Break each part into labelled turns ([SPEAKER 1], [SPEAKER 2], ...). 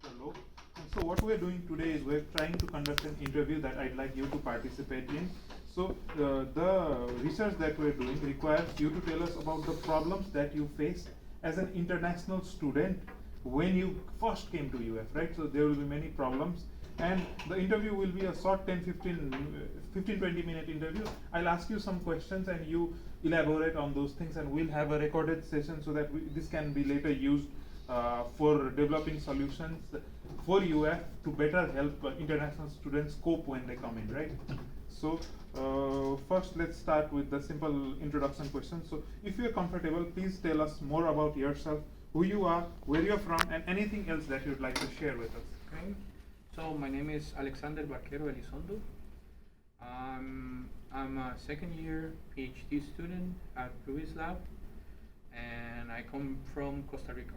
[SPEAKER 1] Hello. And so what we're doing today is we're trying to conduct an interview that I'd like you to participate in. So the research that we're doing requires you to tell us about the problems that you face as an international student when you first came to UF, right? So there will be many problems, and the interview will be a short 10-15 20 minute interview. I'll ask you some questions and you elaborate on those things, and we'll have a recorded session so that this can be later used for developing solutions for UF to better help international students cope when they come in, right? So first let's start with the simple introduction question. So if you're comfortable, please tell us more about yourself, who you are, where you're from, and anything else that you'd like to share with us.
[SPEAKER 2] Okay. So my name is Alexander Barquero Elizondo. I'm a second year PhD student at Ruiz Lab, and I come from Costa Rica.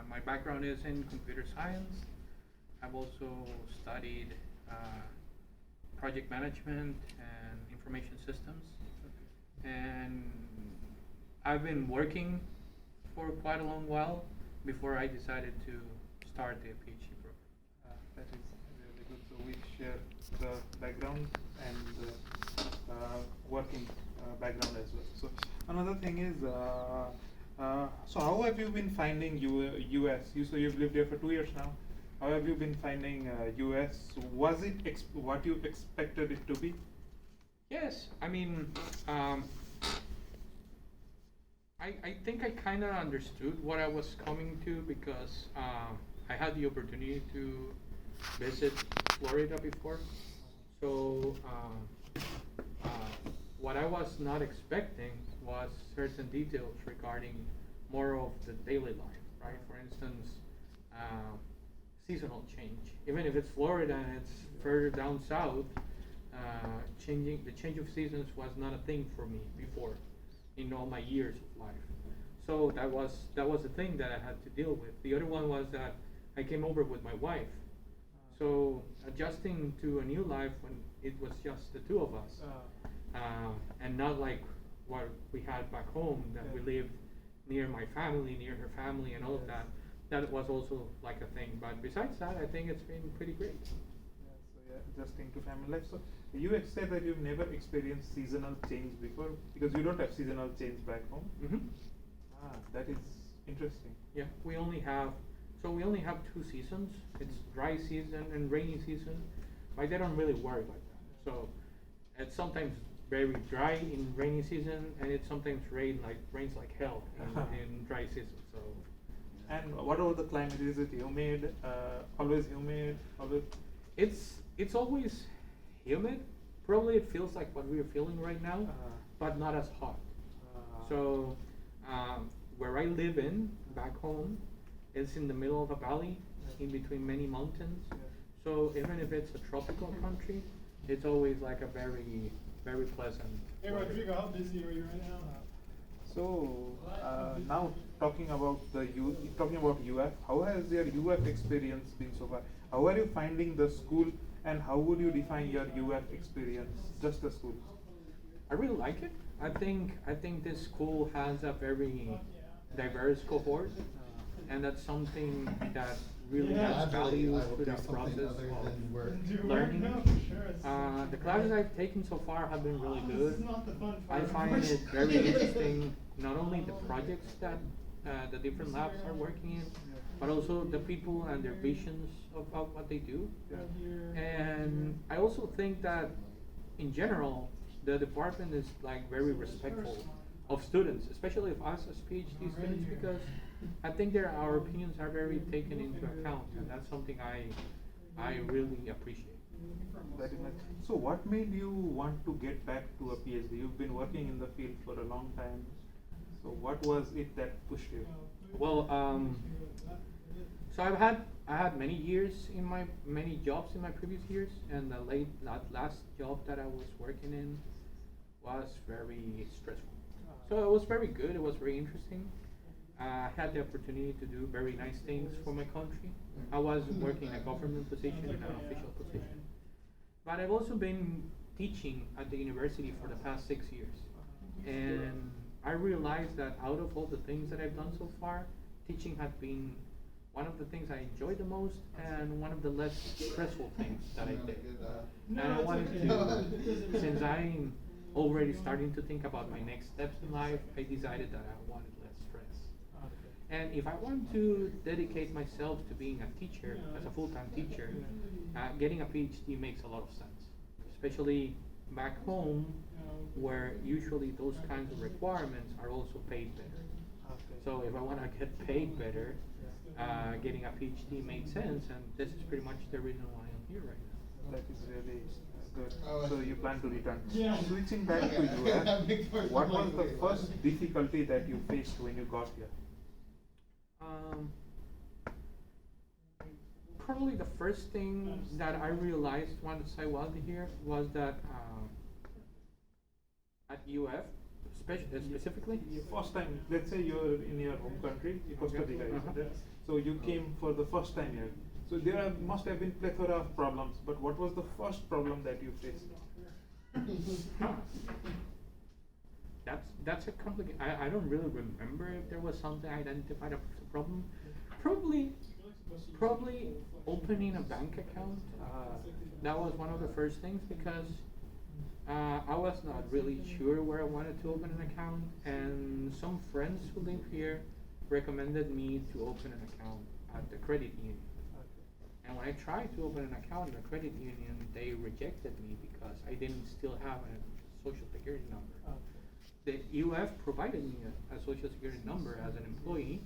[SPEAKER 2] My background is in computer science. I've also studied project management and information systems. And I've been working for quite a long while before I decided to start the PhD program.
[SPEAKER 1] That is really good. So we share the background and the working background as well. So another thing is, so how have you been finding US? You so you've lived here for 2 years now. How have you been finding US? Was it what you expected it to be?
[SPEAKER 2] Yes, I mean, I think I kind of understood what I was coming to because I had the opportunity to visit Florida before. So what I was not expecting was certain details regarding more of the daily life, right? For instance, seasonal change. Even if it's Florida and it's further down south, the change of seasons was not a thing for me before in all my years of life. So that was the thing that I had to deal with. The other one was that I came over with my wife. So adjusting to a new life when it was just the two of us, and not like what we had back home, that we lived near my family, near her family, and all of that. That was also like a thing. But besides that, I think it's been pretty great.
[SPEAKER 1] So adjusting to family life. So you said that you've never experienced seasonal change before because you don't have seasonal change back home.
[SPEAKER 2] Mm-hmm.
[SPEAKER 1] That is interesting.
[SPEAKER 2] Yeah, we only have two seasons. It's dry season and rainy season. But they don't really worry like that. So it's sometimes very dry in rainy season, and it sometimes rains like hell in dry season. So.
[SPEAKER 1] And what about the climate? Is it humid? Always humid? Always.
[SPEAKER 2] It's always humid. Probably it feels like what we're feeling right now, but not as hot. So where I live in back home, it's in the middle of a valley, in between many mountains. So even if it's a tropical country, it's always like a very, very pleasant.
[SPEAKER 3] Hey Rodrigo, how busy are you right now?
[SPEAKER 1] So now talking about UF, how has your UF experience been so far? How are you finding the school, and how would you define your UF experience? Just the school.
[SPEAKER 2] I really like it. I think this school has a very diverse cohort, and that's something that really adds value to the process of learning. The classes I've taken so far have been really good. I find it very interesting, not only the projects that the different labs are working in, but also the people and their visions of what they do. And I also think that in general, the department is like very respectful of students, especially of us as PhD students, because I think our opinions are very taken into account, and that's something I really appreciate.
[SPEAKER 1] Very much. So what made you want to get back to a PhD? You've been working in the field for a long time. So what was it that pushed you?
[SPEAKER 2] Well, so I had many jobs in my previous years, and the last job that I was working in was very stressful. So it was very good. It was very interesting. I had the opportunity to do very nice things for my country. I was working in a government position, in an official position. But I've also been teaching at the university for the past 6 years. And I realized that out of all the things that I've done so far, teaching had been one of the things I enjoy the most and one of the less stressful things that I did.
[SPEAKER 3] No,
[SPEAKER 2] And I
[SPEAKER 3] it's
[SPEAKER 2] wanted
[SPEAKER 3] okay.
[SPEAKER 2] to, since I'm already starting to think about my next steps in life, I decided that I wanted less stress. And if I want to dedicate myself to being a teacher, as a full-time teacher, getting a PhD makes a lot of sense. Especially back home, where usually those kinds of requirements are also paid better. So if I want to get paid better, getting a PhD made sense, and this is pretty much the reason why I'm here right now.
[SPEAKER 1] That is really good. So you plan to return.
[SPEAKER 3] Yeah.
[SPEAKER 1] Switching back to US, what was the first difficulty that you faced when you got here?
[SPEAKER 2] Probably the first thing that I realized once I was here was that at UF, specifically,
[SPEAKER 1] First time, let's say you're in your home country, Costa Rica, isn't it? So you came for the first time here. So must have been plethora of problems, but what was the first problem that you faced?
[SPEAKER 2] Huh. That's a complicated. I don't really remember if there was something I identified as a problem. Probably opening a bank account. That was one of the first things because I was not really sure where I wanted to open an account, and some friends who live here recommended me to open an account at the credit union. And when I tried to open an account in a credit union, they rejected me because I didn't still have a social security number. The UF provided me a social security number as an employee,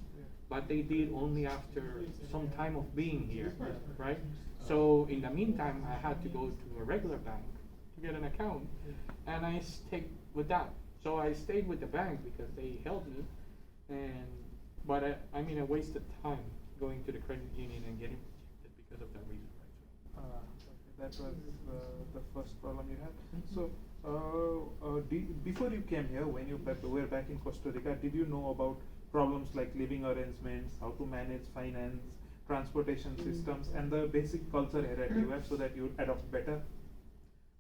[SPEAKER 2] but they did only after some time of being here, right? So in the meantime, I had to go to a regular bank to get an account, and I stayed with that. So I stayed with the bank because they helped me, but I wasted time going to the credit union and getting rejected because of that reason, right?
[SPEAKER 1] That was the first problem you had. So, before you came here, when you were back in Costa Rica, did you know about problems like living arrangements, how to manage finance, transportation systems, and the basic culture here at UF so that you adopt better?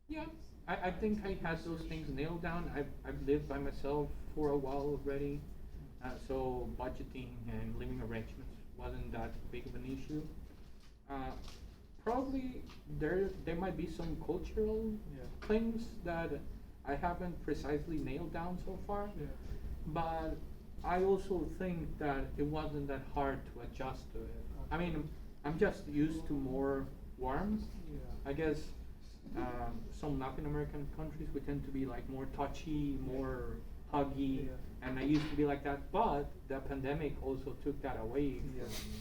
[SPEAKER 2] Yeah, I think I had those things nailed down. I've lived by myself for a while already, so budgeting and living arrangements wasn't that big of an issue. Probably there might be some cultural things that I haven't precisely nailed down so far, but I also think that it wasn't that hard to adjust to it. I mean, I'm just used to more warmth. I guess some Latin American countries we tend to be like more touchy, more huggy, and I used to be like that. But the pandemic also took that away from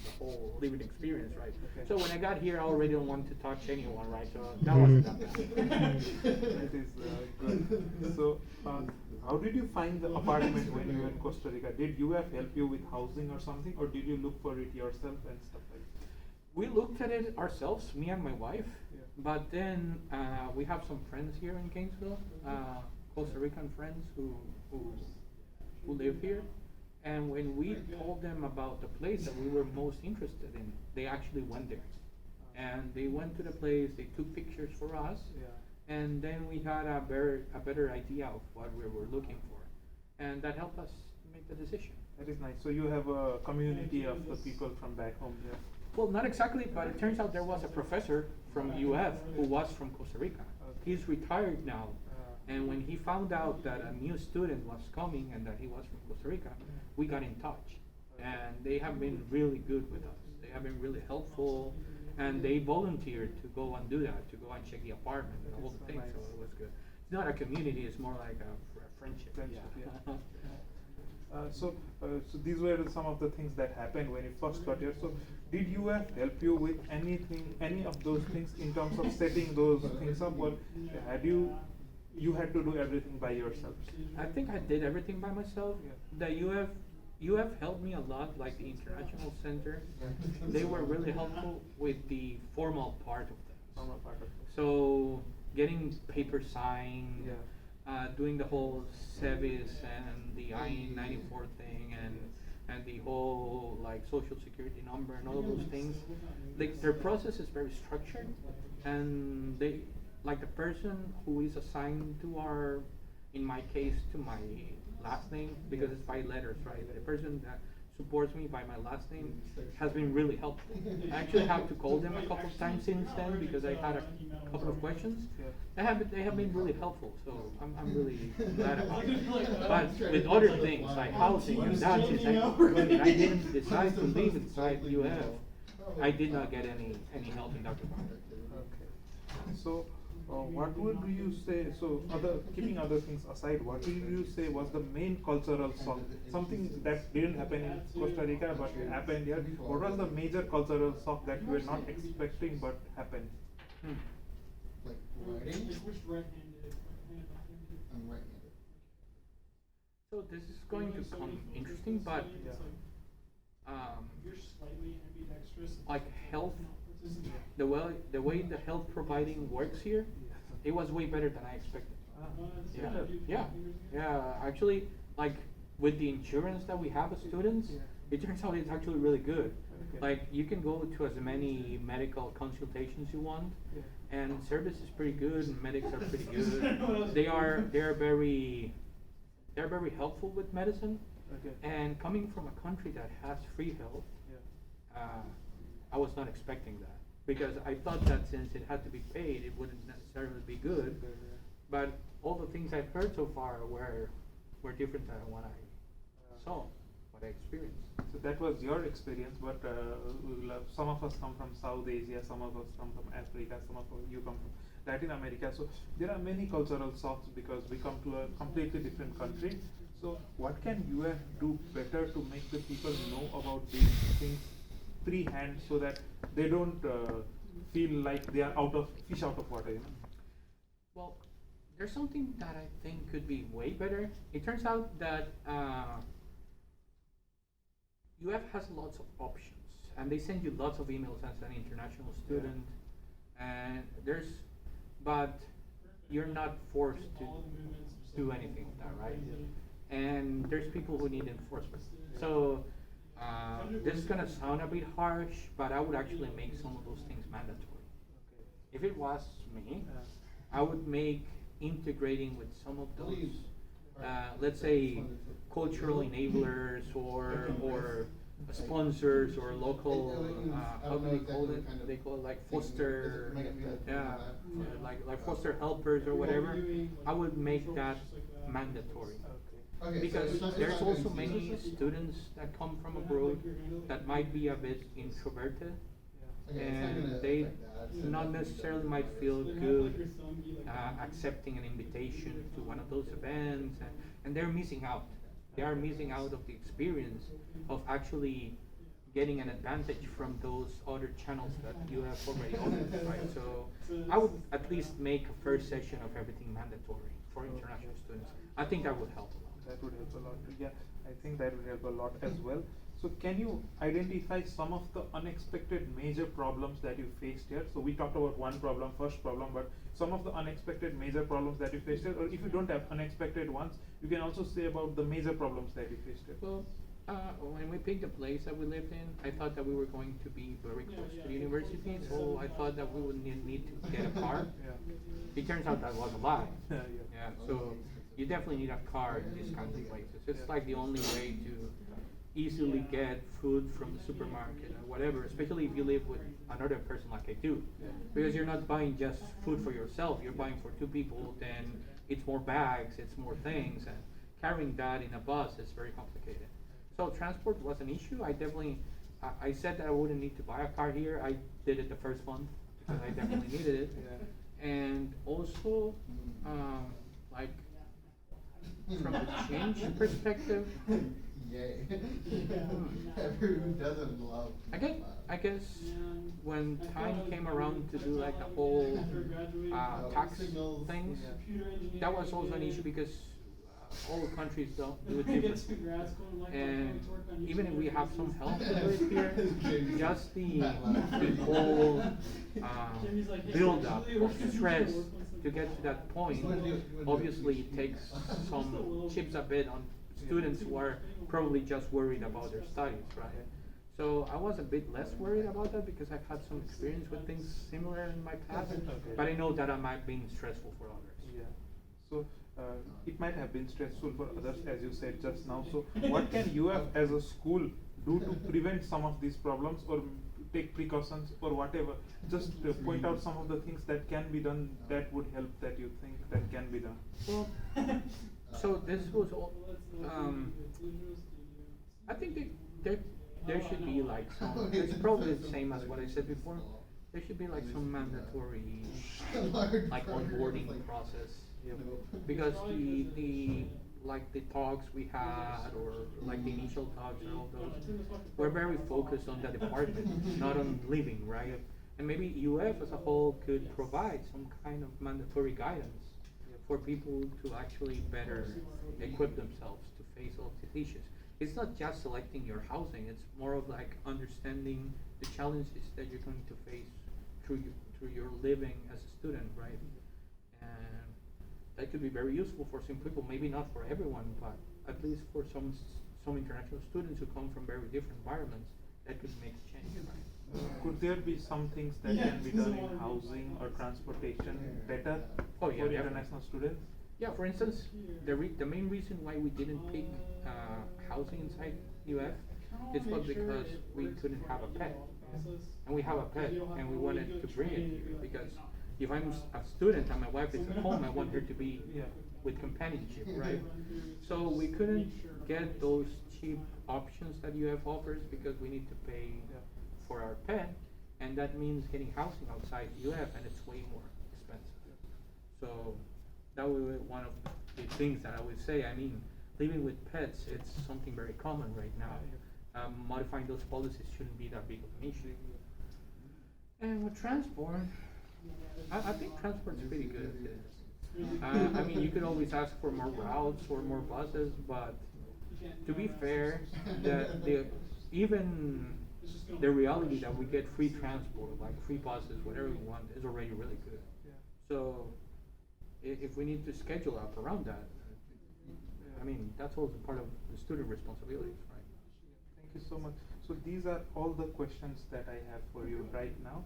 [SPEAKER 2] the whole living experience, right? So when I got here, I already don't want to touch anyone, right? So that wasn't that bad.
[SPEAKER 1] That is good. So, how did you find the apartment when you were in Costa Rica? Did UF help you with housing or something, or did you look for it yourself and stuff like that?
[SPEAKER 2] We looked at it ourselves, me and my wife, but then we have some friends here in Gainesville, Costa Rican friends who live here, and when we told them about the place that we were most interested in, they actually went there, and they went to the place, they took pictures for us, and then we had a better idea of what we were looking for, and that helped us make the decision.
[SPEAKER 1] That is nice. So you have a community of the people from back home here.
[SPEAKER 2] Well, not exactly, but it turns out there was a professor from UF who was from Costa Rica. He's retired now, and when he found out that a new student was coming and that he was from Costa Rica, we got in touch, and they have been really good with us. They have been really helpful, and they volunteered to go and do that, to go and check the apartment and the whole thing, so it was good. It's not a community, it's more like a friendship.
[SPEAKER 1] So these were some of the things that happened when you first got here. So did UF help you with any of those things in terms of setting those things up, or you had to do everything by yourself?
[SPEAKER 2] I think I did everything by myself. The UF helped me a lot, like the International Center. They were really helpful with the formal part of things. So getting paper signed, doing the whole SEVIS and the I-94 thing, and the whole like social security number and all of those things. Like their process is very structured, and they like the person who is assigned to in my case, to my last name, because it's by letters, right? The person that supports me by my last name has been really helpful. I actually have to call them a couple of times since then because I had a couple of questions. They have been really helpful, so I'm really glad about it. But with other things like housing and that, since I didn't decide to live inside UF, I did not get any help in that department.
[SPEAKER 1] Okay. So, what would you say? So, keeping other things aside, what would you say was the main cultural shock? Something that didn't happen in Costa Rica but happened here. What was the major cultural shock that you were not expecting but happened?
[SPEAKER 2] Hmm.
[SPEAKER 4] Like writing?
[SPEAKER 3] Which right-handed?
[SPEAKER 4] I'm right-handed.
[SPEAKER 2] So this is going to come interesting, but
[SPEAKER 3] You're slightly ambidextrous.
[SPEAKER 2] like health, the way the health providing works here, it was way better than I expected. Yeah. Actually, like with the insurance that we have as students, it turns out it's actually really good.
[SPEAKER 1] Okay.
[SPEAKER 2] Like you can go to as many medical consultations you want, and service is pretty good, and medics are pretty good. They're very helpful with medicine.
[SPEAKER 1] Okay.
[SPEAKER 2] And coming from a country that has free health, I was not expecting that because I thought that since it had to be paid, it wouldn't necessarily be good. But all the things I've heard so far were different than what I saw, what I experienced.
[SPEAKER 1] So that was your experience, but some of us come from South Asia, some of us come from Africa, some of you come from Latin America. So there are many cultural shocks because we come to a completely different country. So what can UF do better to make the people know about these things pre-hand so that they don't feel like they are fish out of water,
[SPEAKER 2] Well, there's something that I think could be way better. It turns out that UF has lots of options, and they send you lots of emails as an international student, and but you're not forced to do anything with that, right? And there's people who need enforcement. So this is gonna sound a bit harsh, but I would actually make some of those things mandatory. If it was me, I would make integrating with some of those, let's say, cultural enablers or sponsors or local, how do they call it? They call it like foster, like foster helpers or whatever. I would make that mandatory. Because there's also many students that come from abroad that might be a bit introverted, and they not necessarily might feel good accepting an invitation to one of those events, and they're missing out. They are missing out of the experience of actually getting an advantage from those other channels that you have already opened, right? So I would at least make a first session of everything mandatory for international students. I think that would help a lot.
[SPEAKER 1] That would help a lot. Yeah, I think that would help a lot as well. So can you identify some of the unexpected major problems that you faced here? So we talked about first problem, but some of the unexpected major problems that you faced here, or if you don't have unexpected ones, you can also say about the major problems that you faced here.
[SPEAKER 2] Well, when we picked the place that we lived in, I thought that we were going to be very close to the university, so I thought that we would need to get a car. It turns out that was a lie. So you definitely need a car in these kinds of places. It's like the only way to easily get food from the supermarket or whatever, especially if you live with another person like I do. Because you're not buying just food for yourself, you're buying for two people, then it's more bags, it's more things, and carrying that in a bus is very complicated. So transport was an issue. I said that I wouldn't need to buy a car here. I did it the first month because I definitely needed it. And also, like, from the change perspective,
[SPEAKER 4] Yay. Everyone doesn't love.
[SPEAKER 2] I guess when time came around to do like the whole tax things, that was also an issue because all countries don't do it differently. And even if we have some help to do it here, just the whole build up of stress to get to that point, obviously it takes chips a bit on students who are probably just worried about their studies, right? So I was a bit less worried about that because I've had some experience with things similar in my past, but I know that I might have been stressful for others.
[SPEAKER 1] Yeah. So it might have been stressful for others, as you said just now. So what can UF as a school do to prevent some of these problems or take precautions or whatever? Just point out some of the things that can be done that would help, that you think that can be done.
[SPEAKER 2] Well, so this was all, I think that there should be like some, it's probably the same as what I said before. There should be like some mandatory, like onboarding process. Because like the talks we had, or like the initial talks and all those, we're very focused on the department, not on living, right? And maybe UF as a whole could provide some kind of mandatory guidance for people to actually better equip themselves to face all these issues. It's not just selecting your housing, it's more of like understanding the challenges that you're going to face through your living as a student, right? And that could be very useful for some people, maybe not for everyone, but at least for some international students who come from very different environments, that could make a change, right?
[SPEAKER 1] Could there be some things that can be done in housing or transportation better
[SPEAKER 2] Oh, yeah,
[SPEAKER 1] for
[SPEAKER 2] definitely.
[SPEAKER 1] international students?
[SPEAKER 2] Yeah, for instance, the main reason why we didn't pick housing inside UF is was because we couldn't have a pet. And we have a pet, and we wanted to bring it here, because if I'm a student and my wife is at home, I want her to be with companionship, right? So we couldn't get those cheap options that UF offers, because we need to pay for our pet, and that means getting housing outside UF, and it's way more expensive. So that would be one of the things that I would say. I mean, living with pets, it's something very common right now. Modifying those policies shouldn't be that big of an issue. And with transport, I think transport's pretty good. I mean, you could always ask for more routes or more buses, but to be fair, even the reality that we get free transport, like free buses, whatever we want, is already really good. So if we need to schedule up around that, I mean, that's also part of the student responsibilities, right?
[SPEAKER 1] Thank you so much. So these are all the questions that I have for you right now.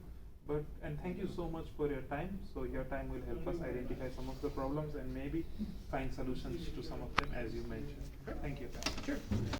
[SPEAKER 1] And thank you so much for your time. So your time will help us identify some of the problems and maybe find solutions to some of them, as you mentioned. Thank you.
[SPEAKER 2] Sure.